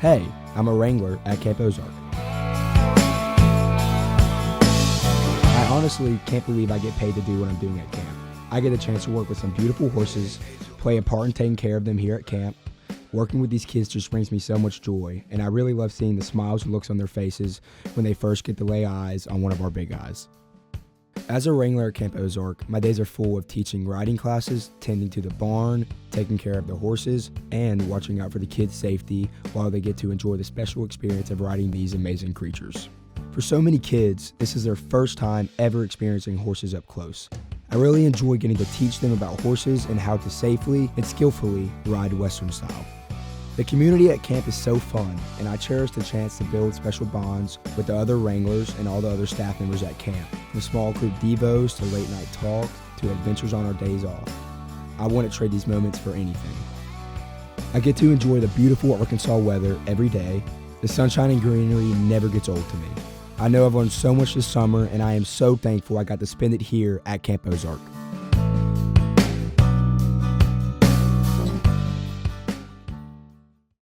Hey, I'm a Wrangler at Camp Ozark. I honestly can't believe I get paid to do what I'm doing at camp. I get a chance to work with some beautiful horses, play a part in taking care of them here at camp. Working with these kids just brings me so much joy, and I really love seeing the smiles and looks on their faces when they first get to lay eyes on one of our big guys. As a Wrangler at Camp Ozark, my days are full of teaching riding classes, tending to the barn, taking care of the horses, and watching out for the kids' safety while they get to enjoy the special experience of riding these amazing creatures. For so many kids, this is their first time ever experiencing horses up close. I really enjoy getting to teach them about horses and how to safely and skillfully ride Western style. The community at camp is so fun, and I cherish the chance to build special bonds with the other Wranglers and all the other staff members at camp, from small group devos to late night talks to adventures on our days off. I wouldn't trade these moments for anything. I get to enjoy the beautiful Arkansas weather every day. The sunshine and greenery never gets old to me. I know I've learned so much this summer, and I am so thankful I got to spend it here at Camp Ozark.